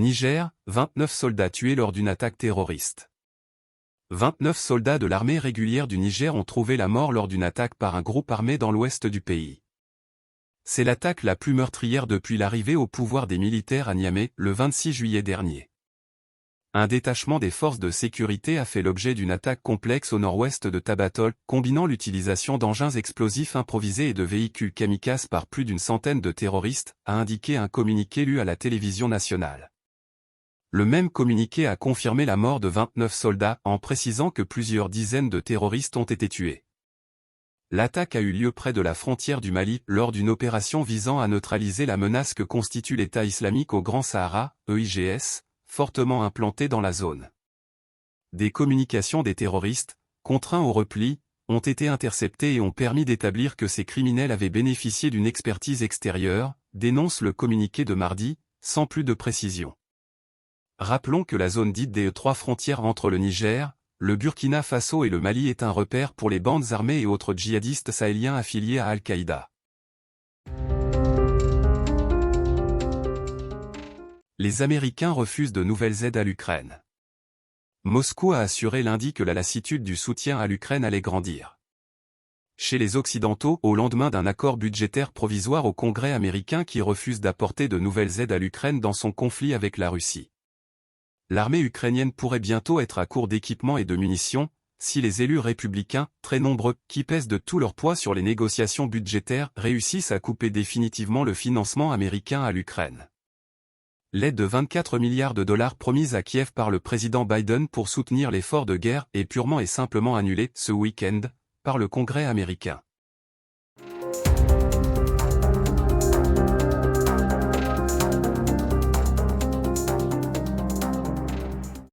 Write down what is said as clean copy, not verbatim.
Niger, 29 soldats tués lors d'une attaque terroriste. 29 soldats de l'armée régulière du Niger ont trouvé la mort lors d'une attaque par un groupe armé dans l'ouest du pays. C'est l'attaque la plus meurtrière depuis l'arrivée au pouvoir des militaires à Niamey, le 26 juillet dernier. Un détachement des forces de sécurité a fait l'objet d'une attaque complexe au nord-ouest de Tabatol, combinant l'utilisation d'engins explosifs improvisés et de véhicules kamikazes par plus d'une centaine de terroristes, a indiqué un communiqué lu à la télévision nationale. Le même communiqué a confirmé la mort de 29 soldats, en précisant que plusieurs dizaines de terroristes ont été tués. L'attaque a eu lieu près de la frontière du Mali, lors d'une opération visant à neutraliser la menace que constitue l'État islamique au Grand Sahara, EIGS, fortement implanté dans la zone. Des communications des terroristes, contraints au repli, ont été interceptées et ont permis d'établir que ces criminels avaient bénéficié d'une expertise extérieure, dénonce le communiqué de mardi, sans plus de précision. Rappelons que la zone dite des trois frontières entre le Niger, le Burkina Faso et le Mali est un repère pour les bandes armées et autres djihadistes sahéliens affiliés à Al-Qaïda. Les Américains refusent de nouvelles aides à l'Ukraine. Moscou a assuré lundi que la lassitude du soutien à l'Ukraine allait grandir. Chez les Occidentaux, au lendemain d'un accord budgétaire provisoire au Congrès américain qui refuse d'apporter de nouvelles aides à l'Ukraine dans son conflit avec la Russie. L'armée ukrainienne pourrait bientôt être à court d'équipements et de munitions, si les élus républicains, très nombreux, qui pèsent de tout leur poids sur les négociations budgétaires, réussissent à couper définitivement le financement américain à l'Ukraine. L'aide de 24 milliards de dollars promise à Kiev par le président Biden pour soutenir l'effort de guerre est purement et simplement annulée, ce week-end, par le Congrès américain.